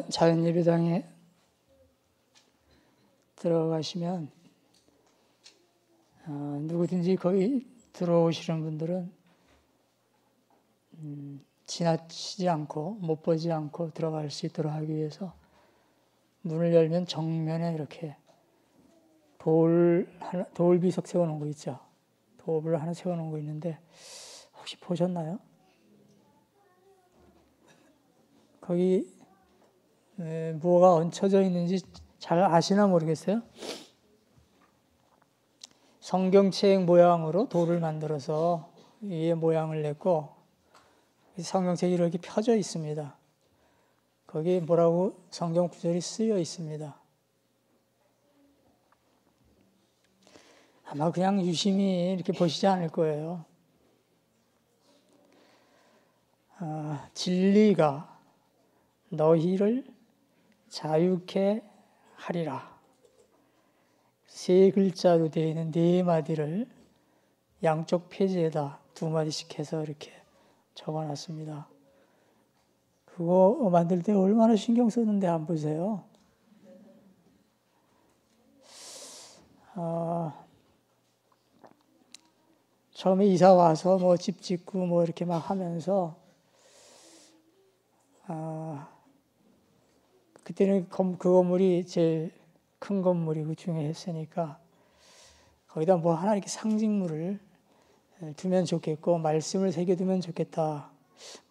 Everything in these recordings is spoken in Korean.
자연예배당에 들어가시면 누구든지 거기 들어오시는 분들은 지나치지 않고 못 보지 않고 들어갈 수 있도록 하기 위해서 문을 열면 정면에 이렇게 돌 비석 세워놓은 거 있죠. 돌을 하나 세워놓은 거 있는데 혹시 보셨나요? 거기 뭐가 얹혀져 있는지 잘 아시나 모르겠어요. 성경책 모양으로 돌을 만들어서 위에 모양을 냈고 성경책이 이렇게 펴져 있습니다. 거기에 뭐라고 성경 구절이 쓰여 있습니다. 아마 그냥 유심히 이렇게 보시지 않을 거예요. 진리가 너희를 자유케 하리라. 세 글자로 되어 있는 네 마디를 양쪽 페이지에다 두 마디씩 해서 이렇게 적어놨습니다. 그거 만들 때 얼마나 신경 썼는데 안 보세요? 처음에 이사 와서 뭐 집 짓고 뭐 이렇게 막 하면서 그때는 그 건물이 제일 큰 건물이고 중요했으니까 거기다 뭐 하나 이렇게 상징물을 두면 좋겠고 말씀을 새겨두면 좋겠다.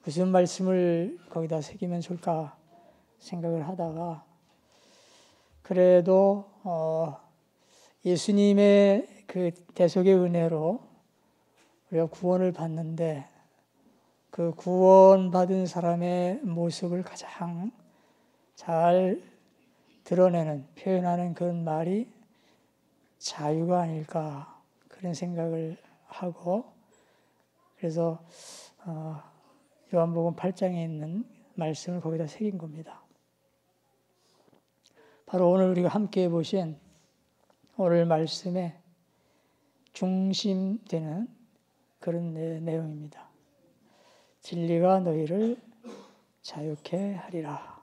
무슨 말씀을 거기다 새기면 좋을까 생각을 하다가 그래도 예수님의 그 대속의 은혜로 우리가 구원을 받는데 그 구원받은 사람의 모습을 가장 잘 드러내는, 표현하는 그런 말이 자유가 아닐까 그런 생각을 하고 그래서 요한복음 8장에 있는 말씀을 거기다 새긴 겁니다. 바로 오늘 우리가 함께 보신 오늘 말씀의 중심되는 그런 내용입니다. 진리가 너희를 자유케 하리라.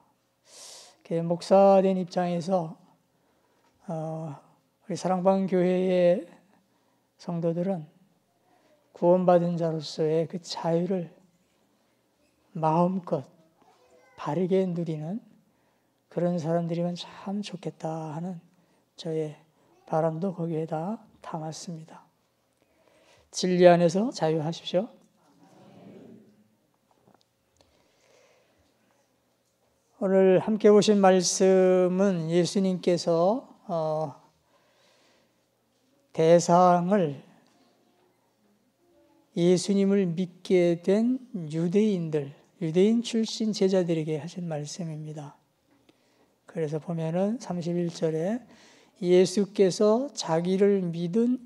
목사된 입장에서 우리 사랑방 교회의 성도들은 구원받은 자로서의 그 자유를 마음껏 바르게 누리는 그런 사람들이면 참 좋겠다 하는 저의 바람도 거기에다 담았습니다. 진리 안에서 자유하십시오. 오늘 함께 보신 말씀은 예수님께서 대상을 예수님을 믿게 된 유대인 출신 제자들에게 하신 말씀입니다. 그래서 보면은 31절에 예수께서 자기를 믿은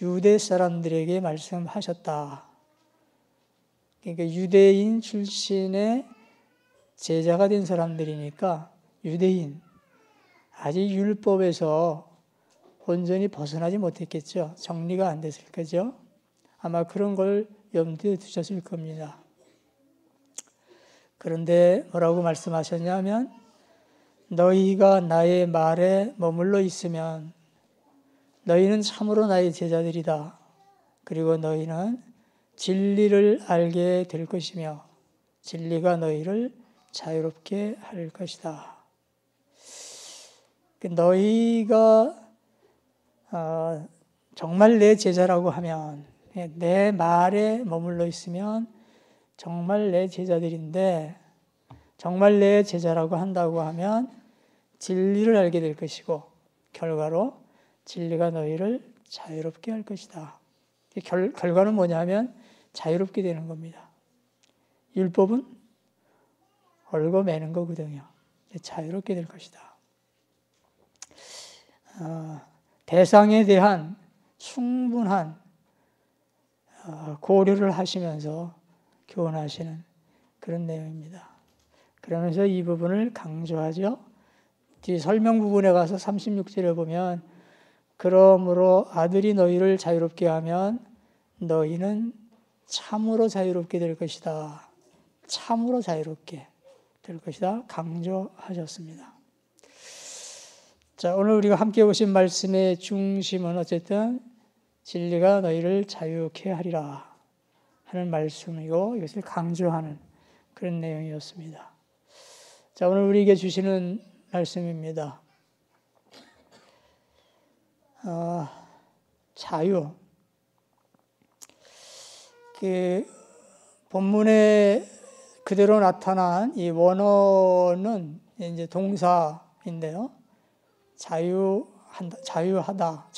유대 사람들에게 말씀하셨다. 그러니까 유대인 출신의 제자가 된 사람들이니까 유대인, 아직 율법에서 온전히 벗어나지 못했겠죠. 정리가 안 됐을 거죠. 아마 그런 걸 염두에 두셨을 겁니다. 그런데 뭐라고 말씀하셨냐면 너희가 나의 말에 머물러 있으면 너희는 참으로 나의 제자들이다. 그리고 너희는 진리를 알게 될 것이며 진리가 너희를 자유롭게 할 것이다. 너희가 정말 내 제자라고 하면 내 말에 머물러 있으면 정말 내 제자들인데 정말 내 제자라고 한다고 하면 진리를 알게 될 것이고 결과로 진리가 너희를 자유롭게 할 것이다. 결과는 뭐냐면 자유롭게 되는 겁니다. 율법은 얼고 매는 거거든요. 자유롭게 될 것이다. 대상에 대한 충분한 고려를 하시면서 교훈하시는 그런 내용입니다. 그러면서 이 부분을 강조하죠. 뒤 설명 부분에 가서 36절에 보면 그러므로 아들이 너희를 자유롭게 하면 너희는 참으로 자유롭게 될 것이다. 참으로 자유롭게. 될 것이다 강조하셨습니다. 자, 오늘 우리가 함께 보신 말씀의 중심은 어쨌든 진리가 너희를 자유케 하리라 하는 말씀이고 이것을 강조하는 그런 내용이었습니다. 자, 오늘 우리에게 주시는 말씀입니다. 자유. 그 본문에 그대로 나타난 이 원어는 이제 동사인데요. 자유한다.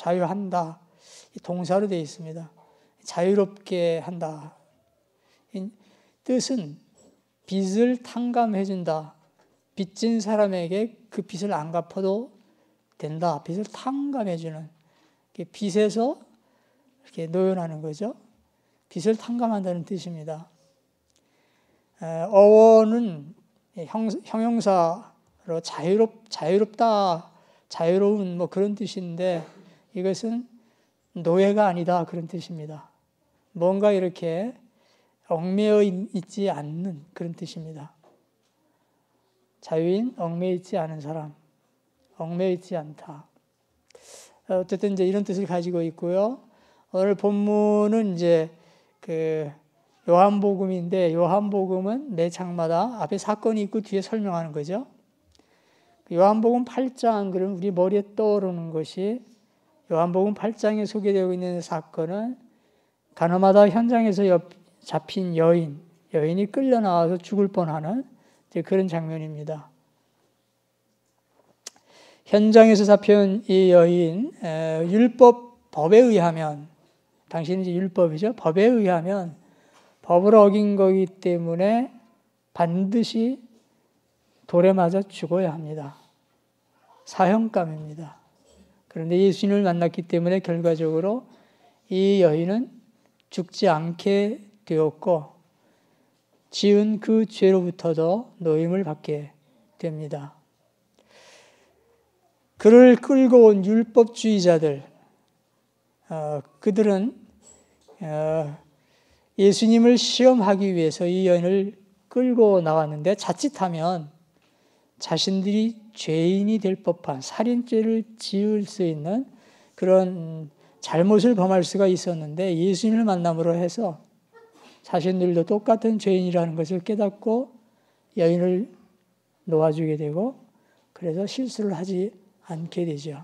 동사로 되어 있습니다. 자유롭게 한다. 뜻은 빚을 탕감해준다. 빚진 사람에게 그 빚을 안 갚아도 된다. 빚을 탕감해주는. 빚에서 이렇게 노연하는 거죠. 빚을 탕감한다는 뜻입니다. 어원은 형용사로 자유롭다, 자유로운 뭐 그런 뜻인데 이것은 노예가 아니다 그런 뜻입니다. 뭔가 이렇게 얽매여 있지 않는 그런 뜻입니다. 자유인, 얽매여 있지 않은 사람, 얽매여 있지 않다. 어쨌든 이제 이런 뜻을 가지고 있고요. 오늘 본문은 이제 그 요한복음인데 요한복음은 매 장마다 앞에 사건이 있고 뒤에 설명하는 거죠. 요한복음 8장 그럼 우리 머리에 떠오르는 것이 요한복음 8장에 소개되고 있는 사건은 가나마다 현장에서 잡힌 여인이 끌려 나와서 죽을 뻔하는 그런 장면입니다. 현장에서 잡힌 이 여인, 법에 의하면, 당시는 이제 율법이죠. 법에 의하면 법을 어긴 거기 때문에 반드시 돌에 맞아 죽어야 합니다. 사형감입니다. 그런데 예수님을 만났기 때문에 결과적으로 이 여인은 죽지 않게 되었고 지은 그 죄로부터도 노임을 받게 됩니다. 그를 끌고 온 율법주의자들, 그들은 예수님을 시험하기 위해서 이 여인을 끌고 나왔는데 자칫하면 자신들이 죄인이 될 법한 살인죄를 지을 수 있는 그런 잘못을 범할 수가 있었는데 예수님을 만남으로 해서 자신들도 똑같은 죄인이라는 것을 깨닫고 여인을 놓아주게 되고 그래서 실수를 하지 않게 되죠.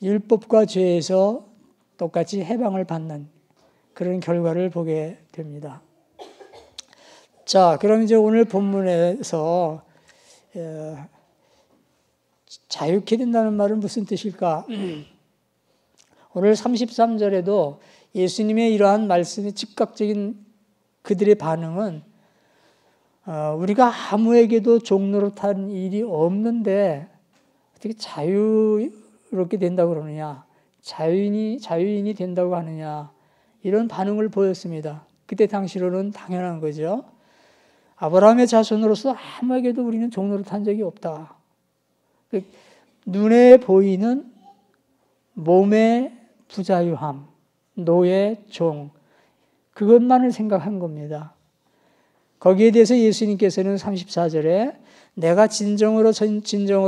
율법과 죄에서 똑같이 해방을 받는 그런 결과를 보게 됩니다. 자, 그럼 이제 오늘 본문에서 자유케 된다는 말은 무슨 뜻일까? 오늘 33절에도 예수님의 이러한 말씀의 즉각적인 그들의 반응은 우리가 아무에게도 종노릇한 일이 없는데 어떻게 자유롭게 된다고 그러느냐, 자유인이 된다고 하느냐, 이런 반응을 보였습니다. 그때 당시로는 당연한 거죠. 아브라함의 자손으로서 아무에게도 우리는 종노릇한 적이 없다. 눈에 보이는 몸의 부자유함, 노예, 종, 그것만을 생각한 겁니다. 거기에 대해서 예수님께서는 34절에 내가 진정으로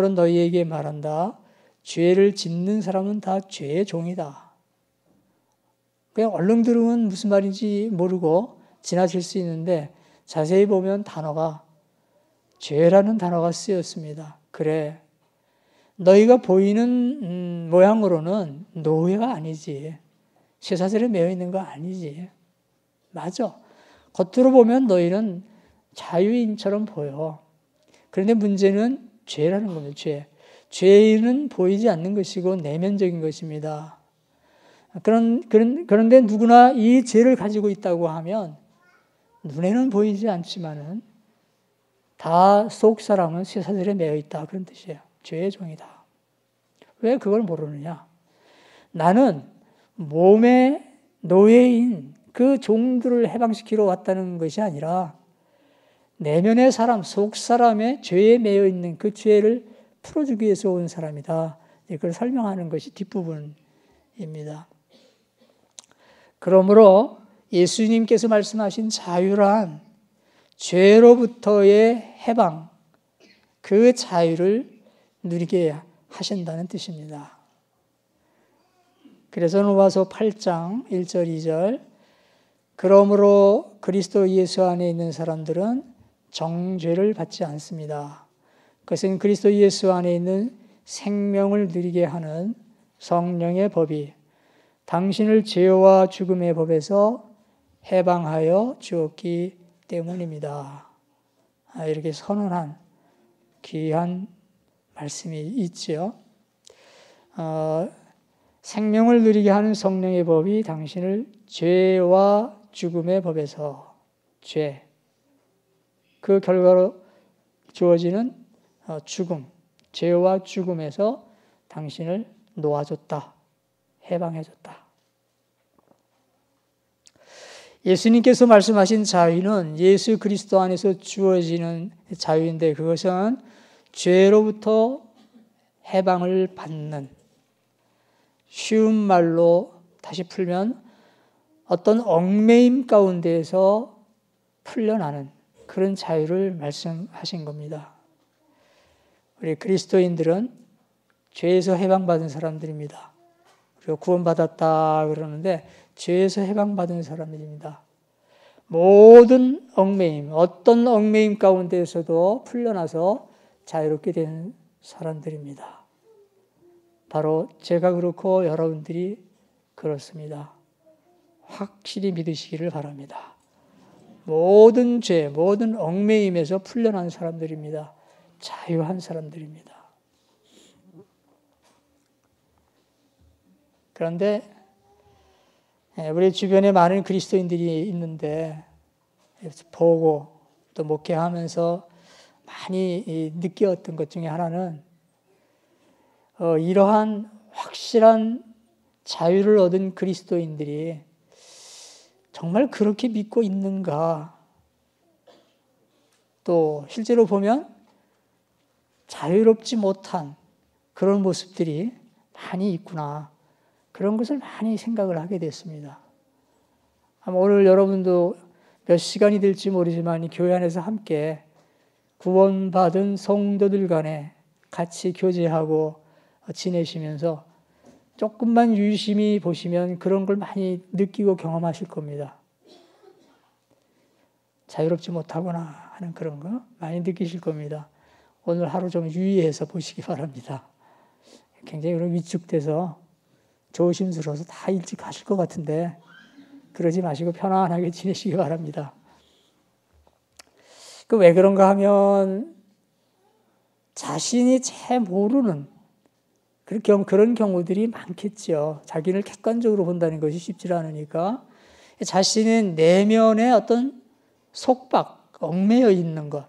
너희에게 말한다. 죄를 짓는 사람은 다 죄의 종이다. 그냥 얼른 들으면 무슨 말인지 모르고 지나칠 수 있는데 자세히 보면 단어가 죄라는 단어가 쓰였습니다. 그래, 너희가 보이는 모양으로는 노예가 아니지. 쇠사슬에 매여 있는 거 아니지. 맞아. 겉으로 보면 너희는 자유인처럼 보여. 그런데 문제는 죄라는 겁니다. 죄. 죄는 보이지 않는 것이고 내면적인 것입니다. 그런데 누구나 이 죄를 가지고 있다고 하면 눈에는 보이지 않지만은 다 속 사람은 쇠사슬에 매여 있다. 그런 뜻이에요. 죄의 종이다. 왜 그걸 모르느냐? 나는 몸의 노예인 그 종들을 해방시키러 왔다는 것이 아니라 내면의 사람, 속 사람의 죄에 매여 있는 그 죄를 풀어주기 위해서 온 사람이다. 이걸 설명하는 것이 뒷부분입니다. 그러므로 예수님께서 말씀하신 자유란 죄로부터의 해방, 그 자유를 누리게 하신다는 뜻입니다. 그래서 로마서 8장 1절 2절 그러므로 그리스도 예수 안에 있는 사람들은 정죄를 받지 않습니다. 그것은 그리스도 예수 안에 있는 생명을 누리게 하는 성령의 법이 당신을 죄와 죽음의 법에서 해방하여 주었기 때문입니다. 이렇게 선언한 귀한 말씀이 있죠. 생명을 누리게 하는 성령의 법이 당신을 죄와 죽음의 법에서 그 결과로 주어지는 죽음, 죄와 죽음에서 당신을 놓아줬다, 해방해줬다. 예수님께서 말씀하신 자유는 예수 그리스도 안에서 주어지는 자유인데 그것은 죄로부터 해방을 받는, 쉬운 말로 다시 풀면 어떤 얽매임 가운데에서 풀려나는 그런 자유를 말씀하신 겁니다. 우리 그리스도인들은 죄에서 해방받은 사람들입니다. 우리가 구원받았다 그러는데 죄에서 해방받은 사람들입니다. 모든 얽매임, 어떤 얽매임 가운데에서도 풀려나서 자유롭게 된 사람들입니다. 바로 제가 그렇고 여러분들이 그렇습니다. 확실히 믿으시기를 바랍니다. 모든 죄, 모든 얽매임에서 풀려난 사람들입니다. 자유한 사람들입니다. 그런데 우리 주변에 많은 그리스도인들이 있는데 보고 또 목회하면서 많이 느꼈던 것 중에 하나는 이러한 확실한 자유를 얻은 그리스도인들이 정말 그렇게 믿고 있는가? 또 실제로 보면 자유롭지 못한 그런 모습들이 많이 있구나. 그런 것을 많이 생각을 하게 됐습니다. 오늘 여러분도 몇 시간이 될지 모르지만 이 교회 안에서 함께 구원받은 성도들 간에 같이 교제하고 지내시면서 조금만 유심히 보시면 그런 걸 많이 느끼고 경험하실 겁니다. 자유롭지 못하구나 하는 그런 거 많이 느끼실 겁니다. 오늘 하루 좀 유의해서 보시기 바랍니다. 굉장히 위축돼서 조심스러워서 다 일찍 가실 것 같은데 그러지 마시고 편안하게 지내시기 바랍니다. 왜 그런가 하면 자신이 잘 모르는 그런 경우들이 많겠죠. 자기를 객관적으로 본다는 것이 쉽지 않으니까 자신의 내면에 어떤 속박, 얽매여 있는 것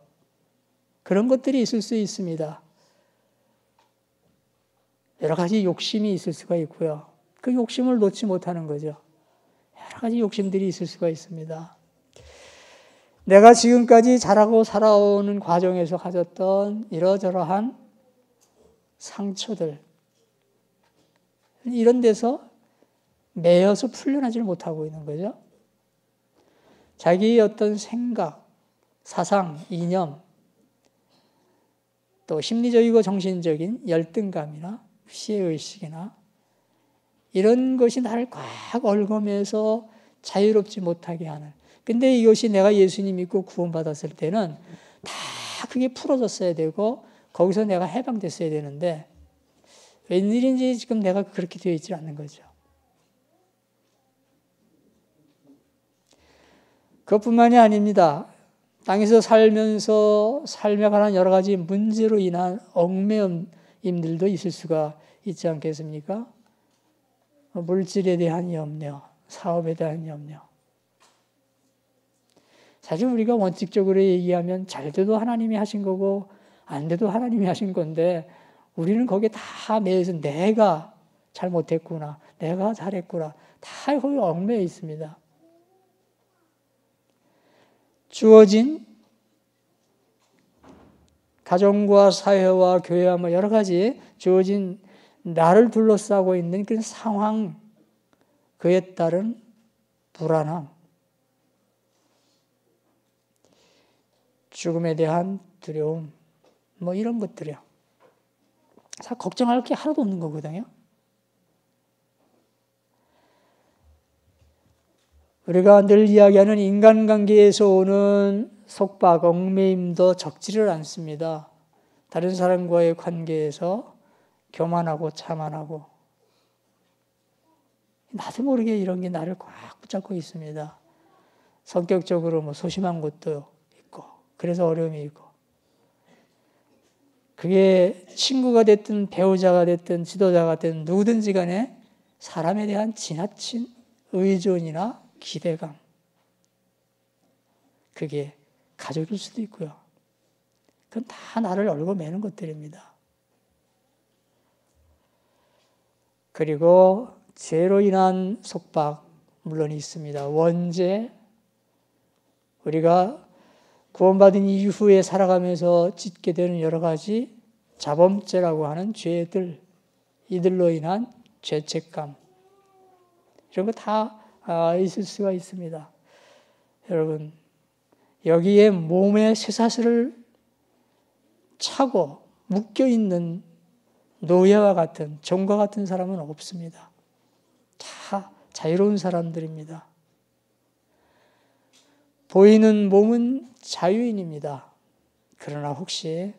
그런 것들이 있을 수 있습니다. 여러 가지 욕심이 있을 수가 있고요. 그 욕심을 놓지 못하는 거죠. 여러 가지 욕심들이 있을 수가 있습니다. 내가 지금까지 자라고 살아오는 과정에서 가졌던 이러저러한 상처들 이런 데서 매여서 풀려나질 못하고 있는 거죠. 자기의 어떤 생각, 사상, 이념 또 심리적이고 정신적인 열등감이나 피해의식이나 이런 것이 나를 꽉 얽어매서 자유롭지 못하게 하는. 근데 이것이 내가 예수님 믿고 구원받았을 때는 다 그게 풀어졌어야 되고 거기서 내가 해방됐어야 되는데 웬일인지 지금 내가 그렇게 되어 있지 않는 거죠. 그것뿐만이 아닙니다. 땅에서 살면서 삶에 관한 여러 가지 문제로 인한 얽매임들도 있을 수가 있지 않겠습니까? 물질에 대한 염려, 사업에 대한 염려. 사실 우리가 원칙적으로 얘기하면 잘 돼도 하나님이 하신 거고 안 돼도 하나님이 하신 건데 우리는 거기에 다 매여서 내가 잘못했구나, 내가 잘했구나, 다 거기 얽매여 있습니다. 주어진 가정과 사회와 교회와 여러 가지 주어진 나를 둘러싸고 있는 그런 상황, 그에 따른 불안함. 죽음에 대한 두려움, 뭐 이런 것들이요. 걱정할 게 하나도 없는 거거든요. 우리가 늘 이야기하는 인간관계에서 오는 속박, 얽매임도 적지를 않습니다. 다른 사람과의 관계에서 교만하고 자만하고 나도 모르게 이런 게 나를 꽉 붙잡고 있습니다. 성격적으로 뭐 소심한 것도 있고 그래서 어려움이 있고 그게 친구가 됐든 배우자가 됐든 지도자가 됐든 누구든지 간에 사람에 대한 지나친 의존이나 기대감 그게 가족일 수도 있고요. 그건 다 나를 얼고 매는 것들입니다. 그리고 죄로 인한 속박 물론 있습니다. 원죄 우리가 구원받은 이후에 살아가면서 짓게 되는 여러 가지 자범죄라고 하는 죄들 이들로 인한 죄책감 이런 거 다 있을 수가 있습니다. 여러분 여기에 몸에 쇠사슬을 차고 묶여있는 노예와 같은 종과 같은 사람은 없습니다. 다 자유로운 사람들입니다. 보이는 몸은 자유인입니다. 그러나 혹시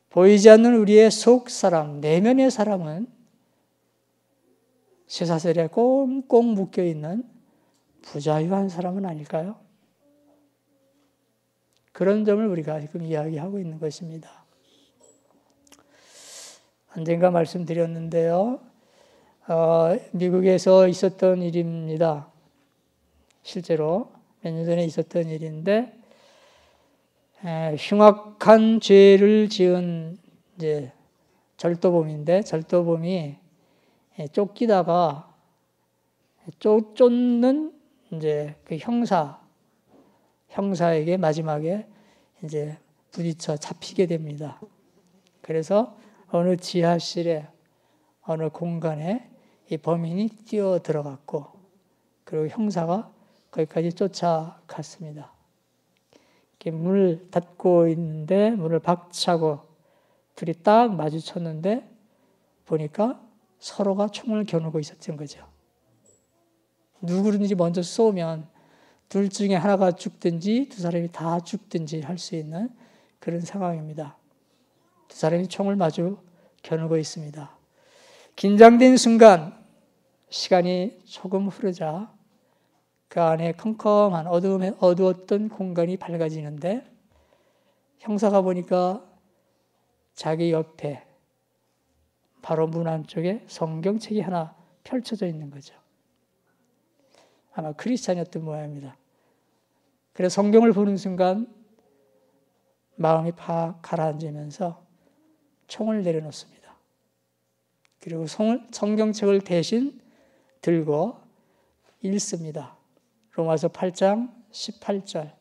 보이지 않는 우리의 속 사람, 내면의 사람은 쇠사슬에 꽁꽁 묶여있는 부자유한 사람은 아닐까요? 그런 점을 우리가 지금 이야기하고 있는 것입니다. 언젠가 말씀드렸는데요. 미국에서 있었던 일입니다. 실제로 몇 년 전에 있었던 일인데 흉악한 죄를 지은 이제 절도범인데 절도범이 쫓기다가 쫓는 이제 그 형사에게 마지막에 이제 부딪혀 잡히게 됩니다. 그래서 어느 지하실에 어느 공간에 이 범인이 뛰어 들어갔고 그리고 형사가 거기까지 쫓아갔습니다. 문을 닫고 있는데 문을 박차고 둘이 딱 마주쳤는데 보니까 서로가 총을 겨누고 있었던 거죠. 누구든지 먼저 쏘면 둘 중에 하나가 죽든지 두 사람이 다 죽든지 할 수 있는 그런 상황입니다. 두 사람이 총을 마주 겨누고 있습니다. 긴장된 순간 시간이 조금 흐르자 그 안에 컴컴한 어두웠던 공간이 밝아지는데 형사가 보니까 자기 옆에 바로 문 안쪽에 성경책이 하나 펼쳐져 있는 거죠. 아마 크리스찬이었던 모양입니다. 그래서 성경을 보는 순간 마음이 팍 가라앉으면서 총을 내려놓습니다. 그리고 성경책을 대신 들고 읽습니다. 로마서 8장 18절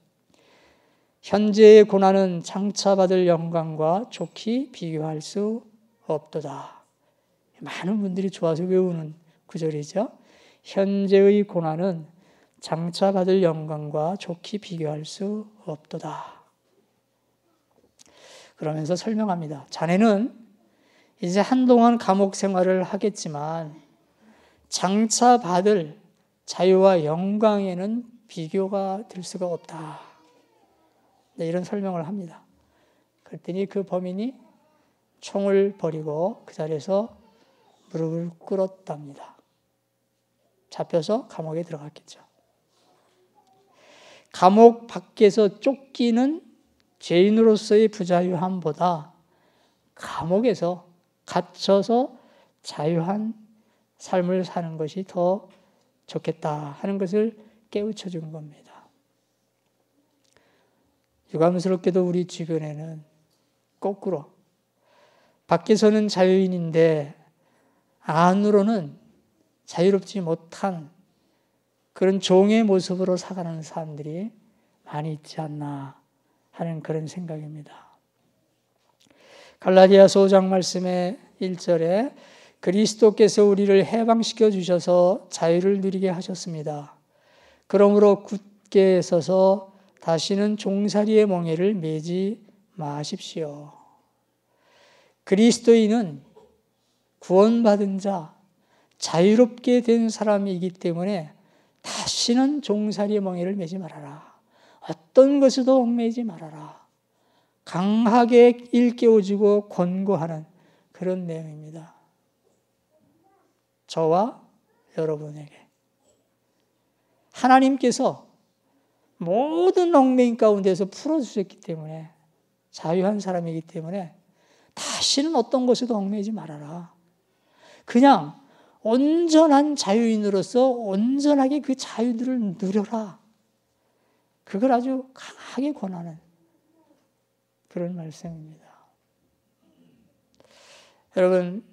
현재의 고난은 장차 받을 영광과 좋게 비교할 수 없도다. 많은 분들이 좋아서 외우는 구절이죠. 현재의 고난은 장차 받을 영광과 좋게 비교할 수 없도다. 그러면서 설명합니다. 자네는 이제 한동안 감옥 생활을 하겠지만 장차 받을 자유와 영광에는 비교가 될 수가 없다. 네, 이런 설명을 합니다. 그랬더니 그 범인이 총을 버리고 그 자리에서 무릎을 꿇었답니다. 잡혀서 감옥에 들어갔겠죠. 감옥 밖에서 쫓기는 죄인으로서의 부자유함보다 감옥에서 갇혀서 자유한 삶을 사는 것이 더 좋겠다 하는 것을 깨우쳐 준 겁니다. 유감스럽게도 우리 주변에는 거꾸로 밖에서는 자유인인데 안으로는 자유롭지 못한 그런 종의 모습으로 살아가는 사람들이 많이 있지 않나 하는 그런 생각입니다. 갈라디아서 5장 말씀의 1절에 그리스도께서 우리를 해방시켜 주셔서 자유를 누리게 하셨습니다. 그러므로 굳게 서서 다시는 종살이의 멍에를 매지 마십시오. 그리스도인은 구원받은 자, 자유롭게 된 사람이기 때문에 다시는 종살이의 멍에를 매지 말아라. 어떤 것에도 얽매이지 말아라. 강하게 일깨워주고 권고하는 그런 내용입니다. 저와 여러분에게 하나님께서 모든 얽매임 가운데서 풀어주셨기 때문에 자유한 사람이기 때문에 다시는 어떤 것에도 얽매이지 말아라. 그냥 온전한 자유인으로서 온전하게 그 자유들을 누려라. 그걸 아주 강하게 권하는 그런 말씀입니다. 여러분,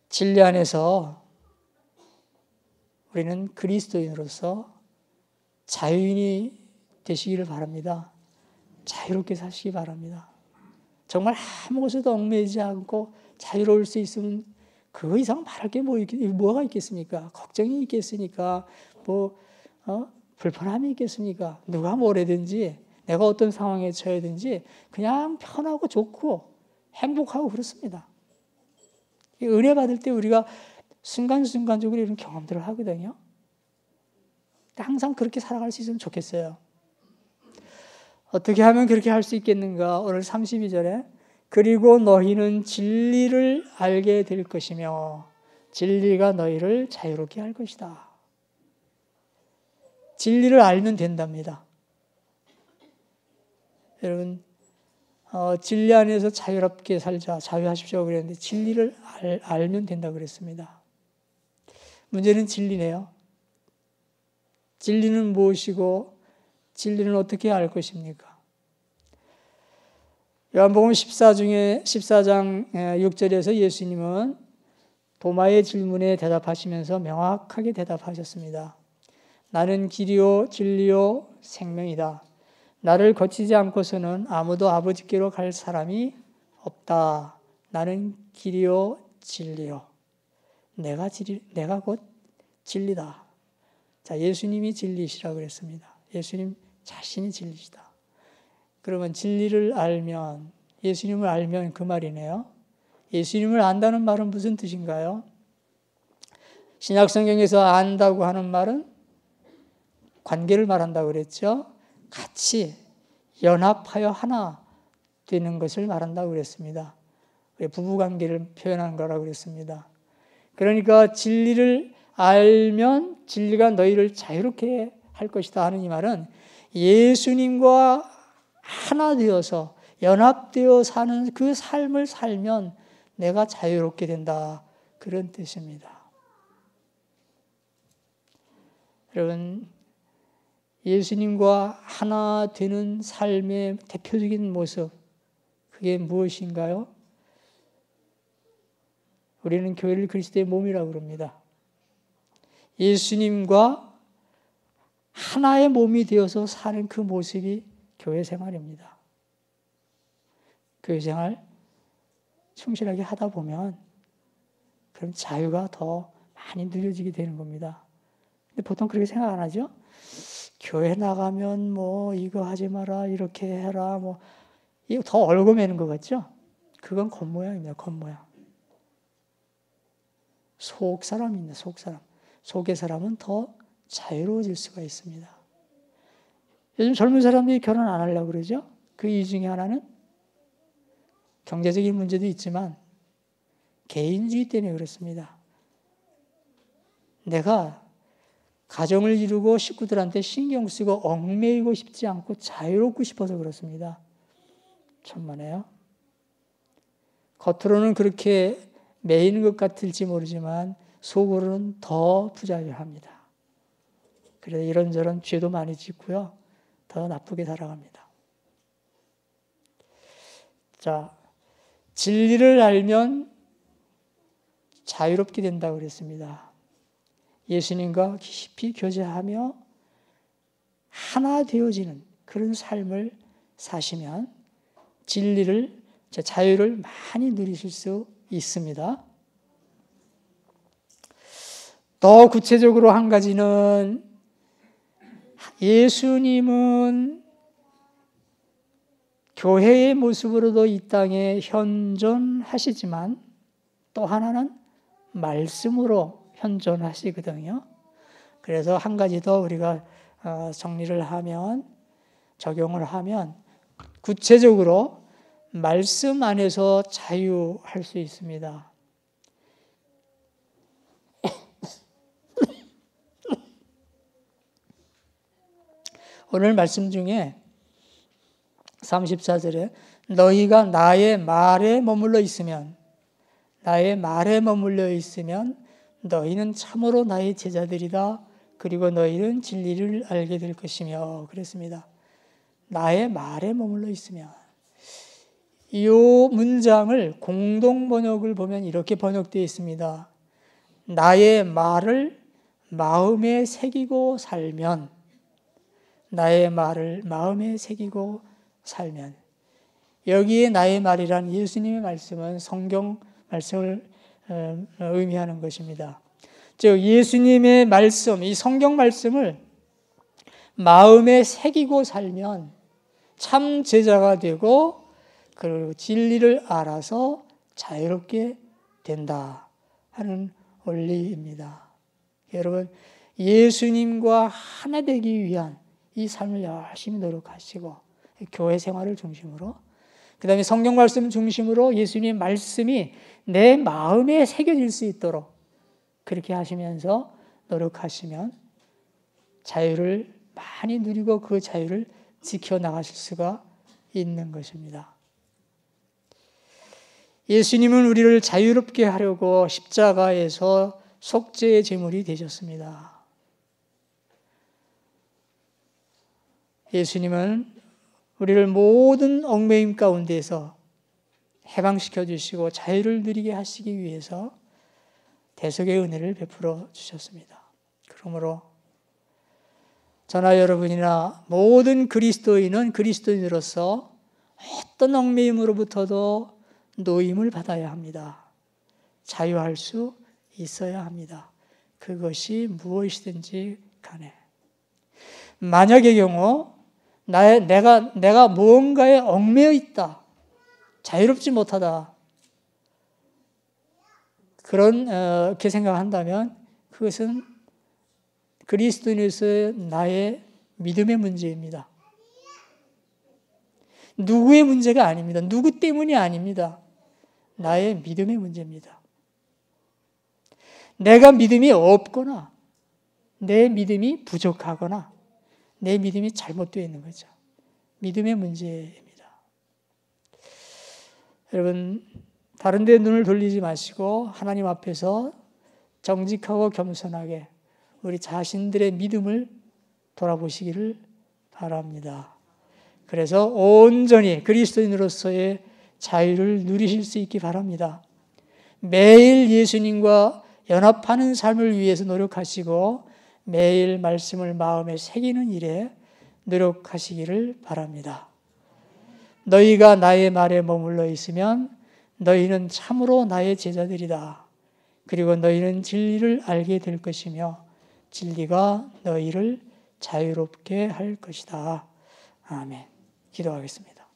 진리 안에서 우리는 그리스도인으로서 자유인이 되시기를 바랍니다. 자유롭게 사시기 바랍니다. 정말 아무것에도 얽매이지 않고 자유로울 수 있으면 그 이상 말할 게 뭐가 있겠습니까? 걱정이 있겠습니까? 불편함이 있겠습니까? 누가 뭐래든지 내가 어떤 상황에 처해든지 그냥 편하고 좋고 행복하고 그렇습니다. 은혜 받을 때 우리가 순간순간적으로 이런 경험들을 하거든요. 항상 그렇게 살아갈 수 있으면 좋겠어요. 어떻게 하면 그렇게 할 수 있겠는가? 오늘 32절에 그리고 너희는 진리를 알게 될 것이며 진리가 너희를 자유롭게 할 것이다. 진리를 알면 된답니다. 여러분, 진리 안에서 자유롭게 살자, 자유하십시오 그랬는데 진리를 알면 된다고 그랬습니다. 문제는 진리네요. 진리는 무엇이고 진리는 어떻게 알 것입니까? 요한복음 14장 6절에서 예수님은 도마의 질문에 대답하시면서 명확하게 대답하셨습니다. 나는 길이요 진리요 생명이다. 나를 거치지 않고서는 아무도 아버지께로 갈 사람이 없다. 나는 길이요 진리요. 내가 곧 진리다. 자, 예수님이 진리시라고 그랬습니다. 예수님 자신이 진리시다. 그러면 진리를 알면, 예수님을 알면 그 말이네요. 예수님을 안다는 말은 무슨 뜻인가요? 신약성경에서 안다고 하는 말은 관계를 말한다고 그랬죠. 같이 연합하여 하나 되는 것을 말한다고 그랬습니다. 부부관계를 표현한 거라고 그랬습니다. 그러니까 진리를 알면 진리가 너희를 자유롭게 할 것이다 하는 이 말은 예수님과 하나 되어서 연합되어 사는 그 삶을 살면 내가 자유롭게 된다. 그런 뜻입니다. 여러분, 예수님과 하나 되는 삶의 대표적인 모습, 그게 무엇인가요? 우리는 교회를 그리스도의 몸이라고 그럽니다. 예수님과 하나의 몸이 되어서 사는 그 모습이 교회 생활입니다. 교회 생활 충실하게 하다 보면 그럼 자유가 더 많이 누려지게 되는 겁니다. 근데 보통 그렇게 생각 안 하죠? 교회 나가면 이거 하지 마라, 이렇게 해라, 이거 더 얽어매는 것 같죠? 그건 겉모양입니다. 겉모양. 속 사람입니다. 속 사람. 속의 사람은 더 자유로워질 수가 있습니다. 요즘 젊은 사람들이 결혼 안 하려고 그러죠? 그 이유 중에 하나는 경제적인 문제도 있지만 개인주의 때문에 그렇습니다. 내가 가정을 이루고 식구들한테 신경 쓰고 얽매이고 싶지 않고 자유롭고 싶어서 그렇습니다. 천만에요. 겉으로는 그렇게 매이는 것 같을지 모르지만 속으로는 더 부자유합니다. 그래서 이런저런 죄도 많이 짓고요. 더 나쁘게 살아갑니다. 자, 진리를 알면 자유롭게 된다고 그랬습니다. 예수님과 깊이 교제하며 하나 되어지는 그런 삶을 사시면 진리를, 자유를 많이 누리실 수 있습니다. 더 구체적으로 한 가지는 예수님은 교회의 모습으로도 이 땅에 현존하시지만 또 하나는 말씀으로 현존하시거든요. 그래서 한 가지 더 우리가 정리를 하면, 적용을 하면 구체적으로 말씀 안에서 자유할 수 있습니다. 오늘 말씀 중에 34절에 너희가 나의 말에 머물러 있으면 너희는 참으로 나의 제자들이다. 그리고 너희는 진리를 알게 될 것이며 그랬습니다. 나의 말에 머물러 있으면. 이 문장을 공동 번역을 보면 이렇게 번역되어 있습니다. 나의 말을 마음에 새기고 살면, 나의 말을 마음에 새기고 살면. 여기에 나의 말이란 예수님의 말씀은 성경 말씀을 의미하는 것입니다. 즉 예수님의 말씀, 이 성경 말씀을 마음에 새기고 살면 참 제자가 되고 그리고 진리를 알아서 자유롭게 된다 하는 원리입니다. 여러분, 예수님과 하나 되기 위한 이 삶을 열심히 노력하시고 교회 생활을 중심으로, 그 다음에 성경 말씀 중심으로 예수님의 말씀이 내 마음에 새겨질 수 있도록 그렇게 하시면서 노력하시면 자유를 많이 누리고 그 자유를 지켜나가실 수가 있는 것입니다. 예수님은 우리를 자유롭게 하려고 십자가에서 속죄의 제물이 되셨습니다. 예수님은 우리를 모든 얽매임 가운데서 해방시켜 주시고 자유를 누리게 하시기 위해서 대속의 은혜를 베풀어 주셨습니다. 그러므로 저나 여러분이나 모든 그리스도인은 그리스도인으로서 어떤 얽매임으로부터도 노임을 받아야 합니다. 자유할 수 있어야 합니다. 그것이 무엇이든지 간에. 만약의 경우 내가 무언가에 얽매여 있다, 자유롭지 못하다, 그렇게 생각한다면 그것은 그리스도인으로서의 나의 믿음의 문제입니다. 누구의 문제가 아닙니다. 누구 때문이 아닙니다. 나의 믿음의 문제입니다. 내가 믿음이 없거나 내 믿음이 부족하거나 내 믿음이 잘못되어 있는 거죠. 믿음의 문제입니다. 여러분, 다른 데 눈을 돌리지 마시고 하나님 앞에서 정직하고 겸손하게 우리 자신들의 믿음을 돌아보시기를 바랍니다. 그래서 온전히 그리스도인으로서의 자유를 누리실 수 있기 바랍니다. 매일 예수님과 연합하는 삶을 위해서 노력하시고 매일 말씀을 마음에 새기는 일에 노력하시기를 바랍니다. 너희가 나의 말에 머물러 있으면 너희는 참으로 나의 제자들이다. 그리고 너희는 진리를 알게 될 것이며 진리가 너희를 자유롭게 할 것이다. 아멘. 기도하겠습니다.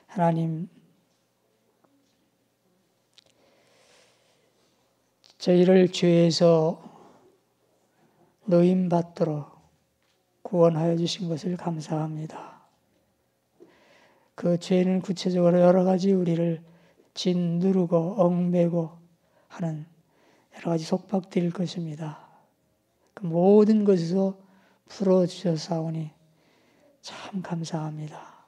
하나님, 저희를 죄에서 노임받도록 구원하여 주신 것을 감사합니다. 그 죄는 구체적으로 여러 가지 우리를 짓누르고 얽매고 하는 여러 가지 속박들일 것입니다. 그 모든 것에서 풀어주셨사오니 참 감사합니다.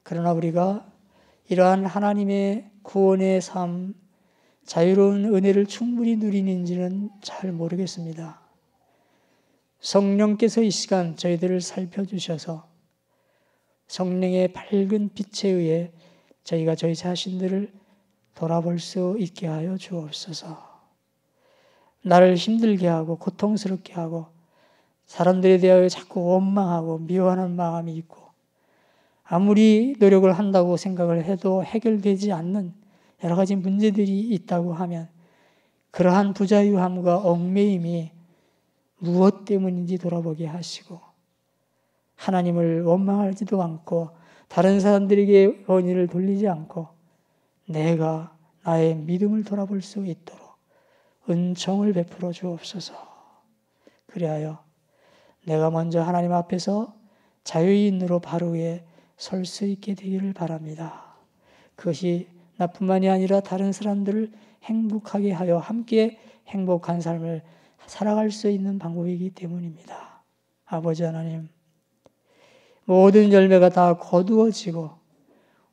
그러나 우리가 이러한 하나님의 구원의 삶, 자유로운 은혜를 충분히 누리는지는 잘 모르겠습니다. 성령께서 이 시간 저희들을 살펴주셔서 성령의 밝은 빛에 의해 저희가 저희 자신들을 돌아볼 수 있게 하여 주옵소서. 나를 힘들게 하고 고통스럽게 하고 사람들에 대하여 자꾸 원망하고 미워하는 마음이 있고 아무리 노력을 한다고 생각을 해도 해결되지 않는 여러 가지 문제들이 있다고 하면 그러한 부자유함과 얽매임이 무엇 때문인지 돌아보게 하시고 하나님을 원망하지도 않고 다른 사람들에게 원인을 돌리지 않고 내가 나의 믿음을 돌아볼 수 있도록 은총을 베풀어 주옵소서. 그리하여 내가 먼저 하나님 앞에서 자유인으로 바로 위에 설 수 있게 되기를 바랍니다. 그것이 나뿐만이 아니라 다른 사람들을 행복하게 하여 함께 행복한 삶을 살아갈 수 있는 방법이기 때문입니다. 아버지 하나님, 모든 열매가 다 거두어지고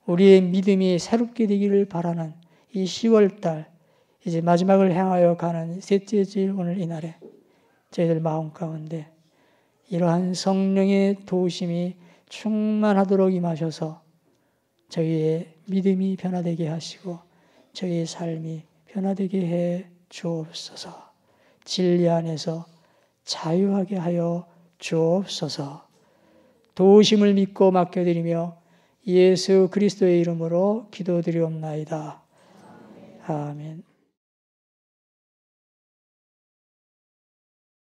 우리의 믿음이 새롭게 되기를 바라는 이 10월달 이제 마지막을 향하여 가는 셋째 주일 오늘 이날에 저희들 마음 가운데 이러한 성령의 도우심이 충만하도록 임하셔서 저희의 믿음이 변화되게 하시고 저희의 삶이 변화되게 해 주옵소서. 진리 안에서 자유하게 하여 주옵소서. 도우심을 믿고 맡겨드리며 예수 그리스도의 이름으로 기도드리옵나이다. 아멘.